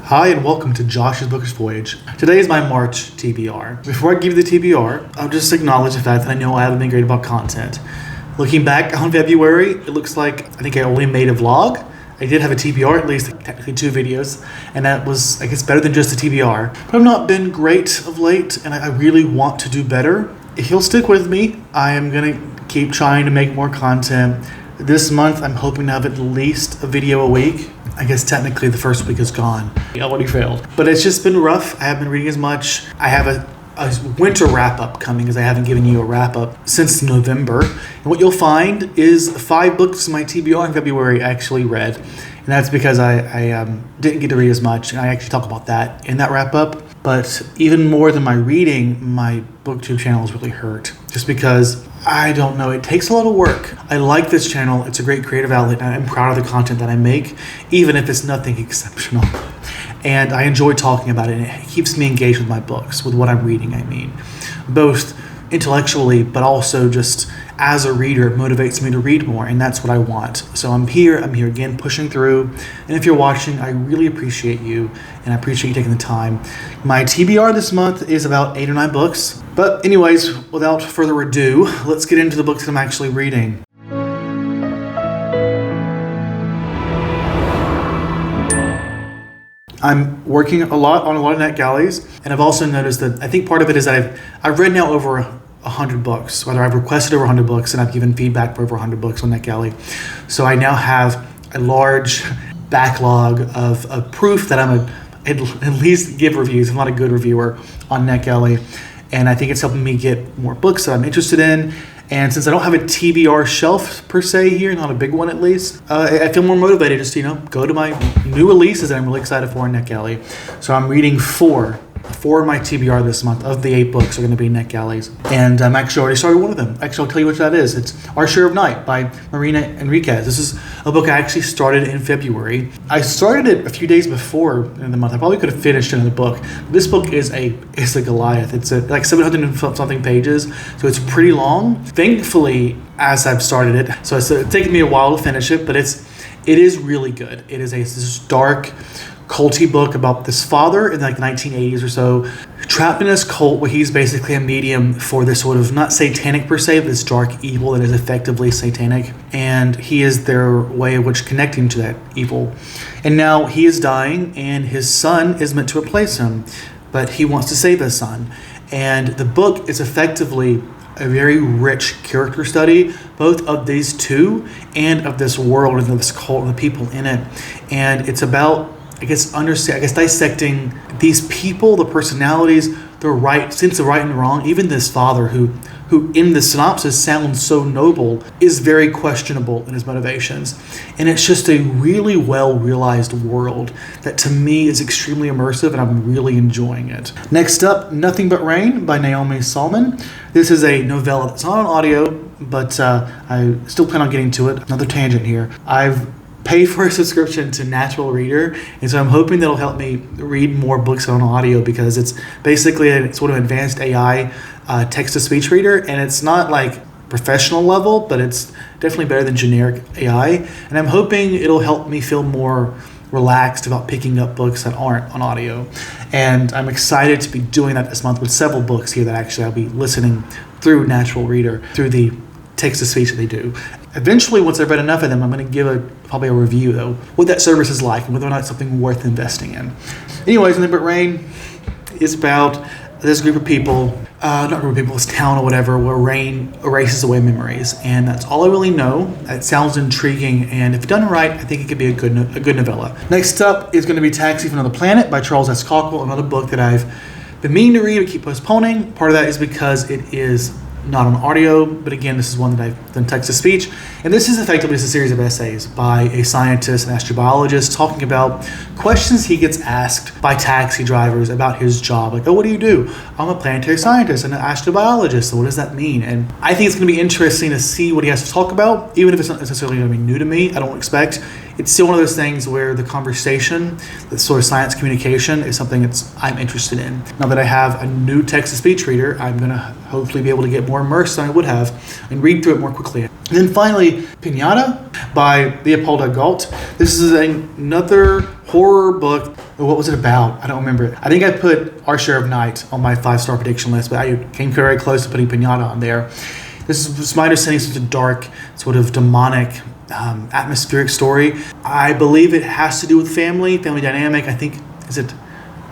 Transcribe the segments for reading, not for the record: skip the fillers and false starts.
Hi and welcome to Josh's Bookish Voyage. Today is my March TBR. Before I give you the TBR, I'll just acknowledge the fact that I know I haven't been great about content. Looking back on February, it looks like I think I only made a vlog. I did have a TBR, at least technically 2 videos, and that was, I guess, better than just a TBR. But I've not been great of late, and I really want to do better. If you'll stick with me, I am gonna keep trying to make more content. This month, I'm hoping to have at least a video a week. I guess technically the first week is gone. I already failed. But it's just been rough. I haven't been reading as much. I have a winter wrap-up coming because I haven't given you a wrap-up since November. And what you'll find is 5 books in my TBR in February I actually read. And that's because I didn't get to read as much. And I actually talk about that in that wrap-up. But even more than my reading, my BookTube channel is really hurt. Just because, I don't know, it takes a lot of work. I like this channel. It's a great creative outlet. And I'm proud of the content that I make, even if it's nothing exceptional. And I enjoy talking about it. And it keeps me engaged with my books, with what I'm reading, I mean. Both intellectually, but also just as a reader, it motivates me to read more, and that's what I want. So I'm here again, pushing through. And if you're watching, I really appreciate you, and I appreciate you taking the time. My TBR this month is about 8 or 9 books. But anyways, without further ado, let's get into the books that I'm actually reading. I'm working a lot on a lot of NetGalleys, and I've also noticed that I think part of it is that I've read now over 100 books, whether I've requested over 100 books and I've given feedback for over 100 books on NetGalley. So I now have a large backlog of proof that I'm at least give reviews. I'm not a good reviewer on NetGalley, and I think it's helping me get more books that I'm interested in. And since I don't have a TBR shelf per se here, not a big one at least, I feel more motivated just to, go to my new releases that I'm really excited for in NetGalley. So I'm reading 4 of my TBR this month. Of the 8 books are going to be NetGalleys. And I'm actually already started one of them. Actually, I'll tell you which that is. It's Our Share of Night by Marina Enriquez. This is a book I actually started in February. I started it a few days before in the month. I probably could have finished another book. This book is a Goliath. It's like 700 and something pages, so it's pretty long. Thankfully, as I've started it, so it's taken me a while to finish it, but it is really good. It is this dark, culty book about this father in like the 1980s or so, trapped in this cult where he's basically a medium for this sort of, not satanic per se, but this dark evil that is effectively satanic. And he is their way of which connecting to that evil. And now he is dying and his son is meant to replace him, but he wants to save his son. And the book is effectively a very rich character study, both of these two and of this world and of this cult and the people in it. And it's about dissecting these people, the personalities, the sense of right and wrong. Even this father who in the synopsis sounds so noble is very questionable in his motivations. And it's just a really well realized world that to me is extremely immersive, and I'm really enjoying it. Next up, Nothing But Rain by Naomi Salmon. This is a novella that's not on audio, but I still plan on getting to it. Another tangent here. I've paid for a subscription to Natural Reader, and so I'm hoping that'll help me read more books on audio, because it's basically a sort of advanced AI text-to-speech reader, and it's not like professional level, but it's definitely better than generic AI, and I'm hoping it'll help me feel more relaxed about picking up books that aren't on audio. And I'm excited to be doing that this month with several books here that actually I'll be listening through Natural Reader, through the text-to-speech that they do. Eventually, once I've read enough of them, I'm going to give probably a review, though, what that service is like and whether or not it's something worth investing in. Anyways, Nothing But Rain is about this group of people, this town or whatever, where rain erases away memories. And that's all I really know. It sounds intriguing, and if done right, I think it could be a good novella. Next up is going to be Taxi from Another Planet by Charles S. Cockle, another book that I've been meaning to read but keep postponing. Part of that is because it is not on audio, but again, this is one that I've done text-to-speech. And this is effectively just a series of essays by a scientist, an astrobiologist, talking about questions he gets asked by taxi drivers about his job. Like, oh, what do you do? I'm a planetary scientist and an astrobiologist, so what does that mean? And I think it's going to be interesting to see what he has to talk about, even if it's not necessarily going to be new to me. I don't expect. It's still one of those things where the conversation, the sort of science communication, is something I'm interested in. Now that I have a new text-to-speech reader, I'm going to hopefully be able to get more immersed than I would have and read through it more quickly. And then finally, Pinata by Leopoldo Galt. This is another horror book Or what was it about? I don't remember. I think I put Our Share of Night on my 5-star prediction list, but I came very close to putting Pinata on there. This is my understanding, such a dark, sort of demonic, atmospheric story. I believe it has to do with family dynamic. I think, is it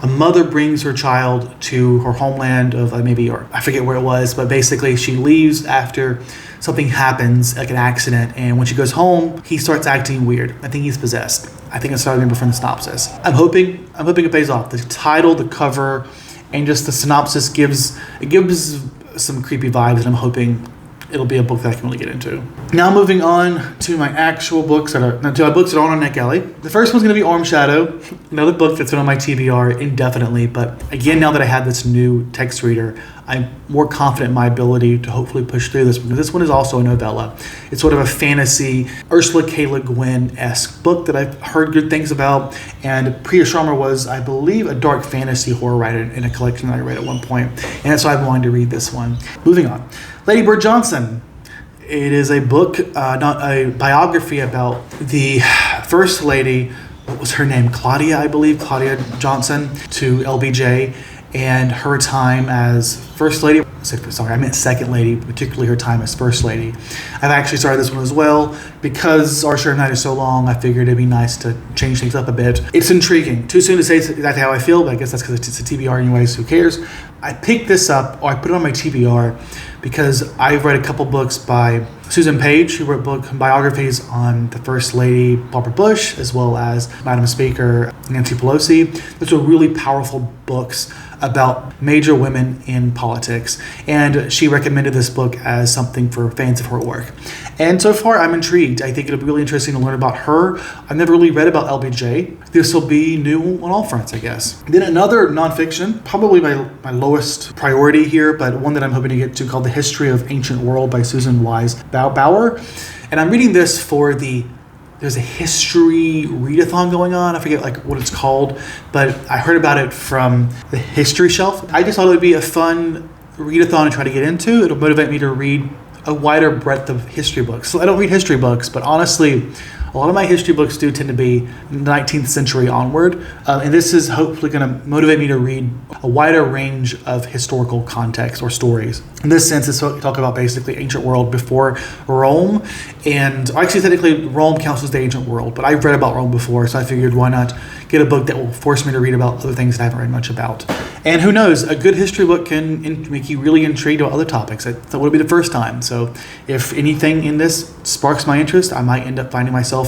a mother brings her child to her homeland of or I forget where it was, but basically she leaves after something happens, like an accident, and when she goes home, he starts acting weird. I think he's possessed. I think that's what I remember from the synopsis. I'm hoping it pays off. The title, the cover, and just the synopsis gives some creepy vibes, and I'm hoping it'll be a book that I can really get into. Now moving on to my actual books that are on NetGalley. The first one's going to be Arm Shadow, another book that's been on my TBR indefinitely. But again, now that I have this new text reader, I'm more confident in my ability to hopefully push through this, because this one is also a novella. It's sort of a fantasy, Ursula K. Le Guin-esque book that I've heard good things about. And Priya Sharma was, I believe, a dark fantasy horror writer in a collection that I read at one point. And that's why I'm wanting to read this one. Moving on. Lady Bird Johnson. It is a book, not a biography, about the First Lady, what was her name? Claudia Johnson, to LBJ, and her time as First Lady. Sorry, I meant Second Lady, particularly her time as First Lady. I've actually started this one as well. Because Our Share of Night is so long, I figured it'd be nice to change things up a bit. It's intriguing. Too soon to say exactly how I feel, but I guess that's because it's a TBR anyways, who cares? I picked this up, or I put it on my TBR, because I've read a couple books by Susan Page, who wrote biographies on the First Lady Barbara Bush, as well as Madam Speaker Nancy Pelosi. Those are really powerful books about major women in politics, and she recommended this book as something for fans of her work. And so far, I'm intrigued. I think it'll be really interesting to learn about her. I've never really read about LBJ. This will be new on all fronts, I guess. Then another nonfiction, probably my lowest priority here, but one that I'm hoping to get to, called The History of Ancient World by Susan Wise Bauer. And I'm reading this for there's a history readathon going on. I forget what it's called, but I heard about it from the History Shelf. I just thought it would be a fun readathon to try to get into. It'll motivate me to read a wider breadth of history books. So I don't read history books, but honestly, a lot of my history books do tend to be 19th century onward. And this is hopefully going to motivate me to read a wider range of historical context or stories. In this sense, it's talk about basically ancient world before Rome. And actually, technically, Rome counts as the ancient world, but I've read about Rome before, so I figured why not get a book that will force me to read about other things that I haven't read much about. And who knows, a good history book can make you really intrigued about other topics. That would be the first time. So if anything in this sparks my interest, I might end up finding myself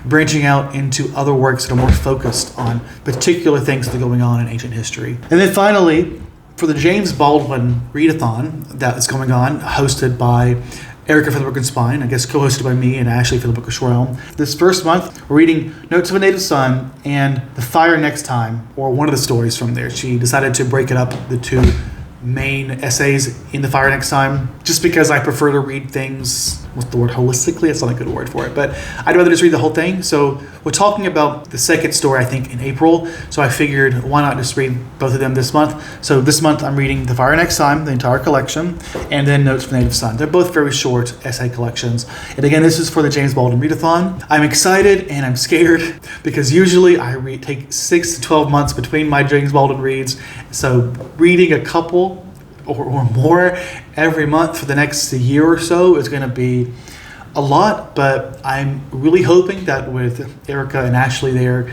branching out into other works that are more focused on particular things that are going on in ancient history. And then finally, for the James Baldwin Readathon that is going on, hosted by Erica for the Broken Spine, I guess co-hosted by me and Ashley for the Book of Short Elm. This first month, we're reading Notes of a Native Son and The Fire Next Time, or one of the stories from there. She decided to break it up, the two main essays in The Fire Next Time, just because I prefer to read things, what's the word, holistically? It's not a good word for it, but I'd rather just read the whole thing. So we're talking about the second story, I think, in April. So I figured, why not just read both of them this month? So this month I'm reading The Fire Next Time, the entire collection, and then Notes from Native Son. They're both very short essay collections. And again, this is for the James Baldwin Readathon. I'm excited and I'm scared because usually I take 6 to 12 months between my James Baldwin reads. So reading a couple or more every month for the next year or so is going to be a lot, but I'm really hoping that with Erica and Ashley there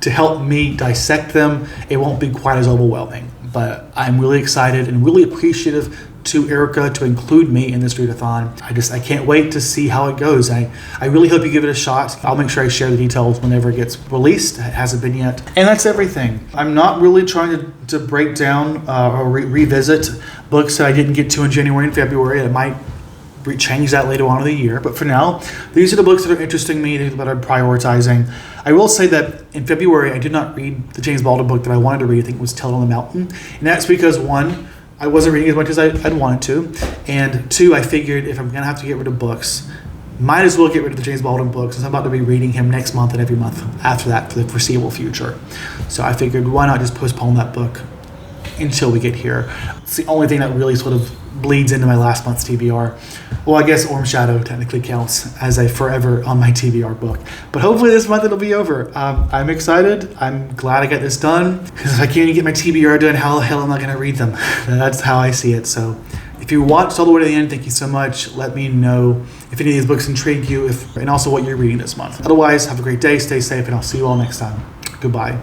to help me dissect them, it won't be quite as overwhelming. But I'm really excited and really appreciative to Erica to include me in this readathon. I can't wait to see how it goes. I really hope you give it a shot. I'll make sure I share the details whenever it gets released. It hasn't been yet. And that's everything. I'm not really trying to break down or revisit books that I didn't get to in January and February. I might change that later on in the year. But for now, these are the books that are interesting me, that I'm prioritizing. I will say that in February, I did not read the James Baldwin book that I wanted to read. I think it was Tell on the Mountain. And that's because, one, I wasn't reading as much as I'd wanted to. And two, I figured if I'm going to have to get rid of books, might as well get rid of the James Baldwin books, since I'm about to be reading him next month and every month after that for the foreseeable future. So I figured, why not just postpone that book until we get here? It's the only thing that really sort of bleeds into my last month's TBR. Well, I guess Orm Shadow technically counts as a forever on my TBR book. But hopefully this month it'll be over. I'm excited. I'm glad I got this done. Because if I can't even get my TBR done, how the hell am I going to read them? That's how I see it. So if you watched all the way to the end, thank you so much. Let me know if any of these books intrigue you and also what you're reading this month. Otherwise, have a great day, stay safe, and I'll see you all next time. Goodbye.